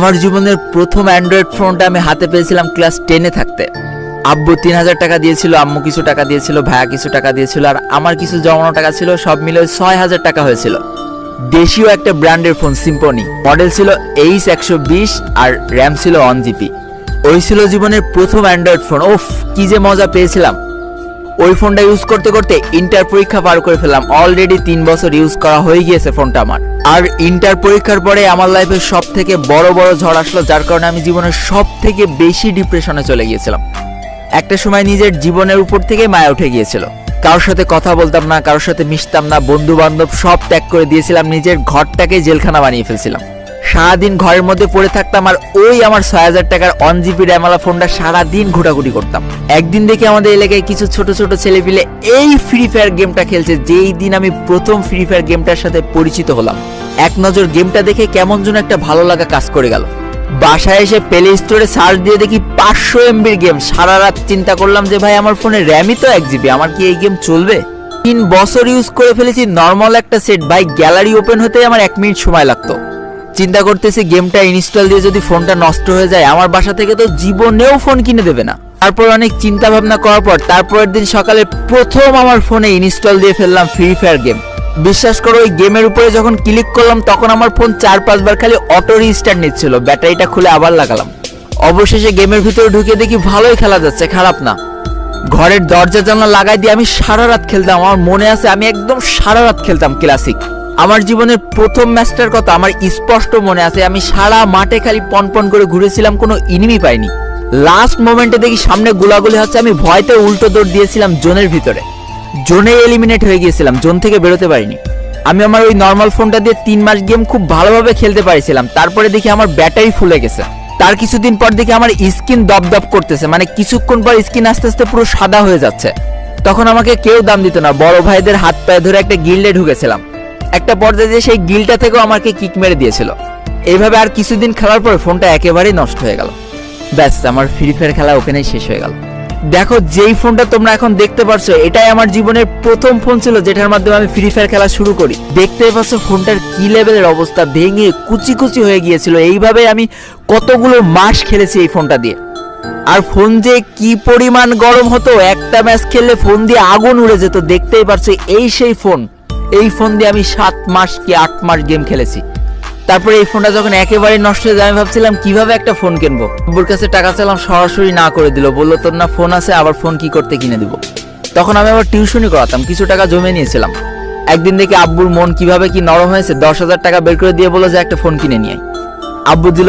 আমার জীবনের প্রথম অ্যান্ড্রয়েড ফোনটা আমি হাতে পেয়েছিলাম ক্লাস 10-এ থাকতে। আব্বু 3000 টাকা দিয়েছিল, আম্মু কিছু টাকা দিয়েছিল, ভাইয়া কিছু টাকা দিয়েছিল, আর আমার কিছু জমানো টাকা ছিল, সব মিলে 6000 টাকা হয়েছিল। দেশীয় একটা ব্র্যান্ডের ফোন, সিম্ফনি। মডেল ছিল H120 আর র্যাম ছিল 1GB। ওই ছিল জীবনের প্রথম অ্যান্ড্রয়েড ফোন। ওফ, কি যে মজা পেয়েছিলাম। ওই ফোনটা ইউজ করতে করতে ইন্টার পরীক্ষা পার করে ফেললাম। অলরেডি 3 বছর ইউজ করা হয়ে গিয়েছে ফোনটা আমার। আর ইন্টার পরীক্ষার পরে আমার লাইফের সব থেকে বড় ঝড় আসলো, যার কারণে আমি জীবনের সব থেকে বেশি ডিপ্রেশনে চলে গিয়েছিলাম। একটা সময় নিজের জীবনের উপর থেকে মায়া উঠে গিয়েছিল। কারোর সাথে কথা বলতাম না, কারোর সাথে মিশতাম না, বন্ধু বান্ধব সব ত্যাগ করে দিয়েছিলাম, নিজের ঘরটাকে জেলখানা বানিয়ে ফেলছিলাম। সারাদিন ঘরের মধ্যে পড়ে থাকতাম আর ওই আমার 6000 টাকার 1GB র্যামওয়ালা ফোনটা সারাদিন ঘোটাঘুটি করতাম। একদিন দেখি আমাদের এলাকায় কিছু ছোট ছোট ছেলেপিলে এই ফ্রি ফায়ার গেমটা খেলছে। যেই দিন আমি প্রথম ফ্রি ফায়ার গেমটার সাথে পরিচিত হলাম, এক নজর গেমটা দেখে কেমন যেন একটা ভালো লাগা কাজ করে গেল। বাসায় এসে প্লে স্টোরে সার্চ দিয়ে দেখি 500 MBর গেম। সারা রাত চিন্তা করলাম যে ভাই, আমার ফোনে র্যামই তো 1GB, আমার কি এই গেম চলবে? 3 বছর ইউজ করে ফেলেছি নর্মাল একটা সেট। ভাই, গ্যালারি ওপেন হতে আমার 1 মিনিট সময় লাগতো। চিন্তা করতেছি গেমটা ইনস্টল দিয়ে যদি ফোনটা নষ্ট হয়ে যায়, আমার বাসা থেকে তো জীবনেও ফোন কিনে দেবে না। তারপর অনেক চিন্তা ভাবনা করার পর তারপরের দিন সকালে প্রথম আমার ফোনে ইনস্টল দিয়ে ফেললাম ফ্রি ফায়ার গেম। বিশ্বাস করো, ওই গেমের উপরে যখন ক্লিক করলাম তখন আমার ফোন 4-5 বার খালি অটো রিস্টার্ট নিচ্ছিল। ব্যাটারিটা খুলে আবার লাগালাম। অবশেষে গেমের ভিতরে ঢুকে দেখি ভালোই খেলা যাচ্ছে, খারাপ না। ঘরের দরজা জানলা লাগাই দিয়ে আমি সারা রাত খেলতাম। আমার মনে আছে আমি একদম সারা রাত খেলতাম ক্লাসিক। আমার জীবনের প্রথম ম্যাচটার কথা আমার স্পষ্ট মনে আছে। আমি সারা মাঠে খালি পনপন করে ঘুরেছিলাম, কোনো এনিমি পাইনি। লাস্ট মোমেন্টে দেখি সামনে গোলাগুলি হচ্ছে, আমি ভয়তে উল্টো দৌড় দিয়েছিলাম জোনের ভিতরে। জোনে এলিমিনেট হয়ে গিয়েছিলাম, জোন থেকে বেরোতে পারিনি। আমি আমার ওই নর্মাল ফোনটা দিয়ে 3 মাস গেম খুব ভালোভাবে খেলতে পারিছিলাম। তারপরে দেখি আমার ব্যাটারি ফুলে গেছে। তার কিছুদিন পর দেখি আমার স্কিন দপদপ করতেছে, মানে কিছুক্ষণ পর স্কিন আস্তে আস্তে পুরো সাদা হয়ে যাচ্ছে। তখন আমাকে কেউ দাম দিত না। বড় ভাইদের হাত পায়ে ধরে একটা গিল্ডে ঢুকেছিলাম। একটা পর্যায়ে সেই গিলটা থেকেও আমাকে কিক মেরে দিয়েছিল। এইভাবে আর কিছুদিন খেলার পর ফোনটা একেবারেই নষ্ট হয়ে গেল। ব্যাস, আমার ফ্রি ফায়ার খেলা ওখানেই শেষ হয়ে গেল। দেখো, যেই ফোনটা তোমরা এখন দেখতে পারছো, এটাই আমার জীবনের প্রথম ফোন ছিল যেটার মাধ্যমে আমি ফ্রি ফায়ার খেলা শুরু করি। দেখতেই পাচ্ছ ফোনটার কি লেভেলের অবস্থা, ভেঙে কুচি কুচি হয়ে গিয়েছিল। এইভাবে আমি কতগুলো মাস খেলেছি এই ফোনটা দিয়ে। আর ফোন যে কি পরিমাণ গরম হতো, একটা ম্যাচ খেললে ফোন দিয়ে আগুন উড়ে যেত। দেখতেই পারছো, এই সেই ফোন। এই ফোন দিয়ে আমি 7 মাস কি 8 মাস গেম খেলেছি। তারপরে এই ফোনটা যখন একেবারে নষ্ট হয়ে যায়, আমি ভাবছিলাম কিভাবে একটা ফোন কিনবো। আব্বুর কাছে টাকা চাইলাম, সরাসরি না করে দিল। বললো তোর না ফোন আছে, আবার ফোন কি করতে কিনে দিব। তখন আমি আবার টিউশনই করাতাম, কিছু টাকা জমে নিয়েছিলাম। একদিন দেখি আব্বুর মন কিভাবে কি নরম হয়েছে, 10,000 টাকা বের করে দিয়ে বললো যে একটা ফোন কিনে নিয়ে। আব্বু দিল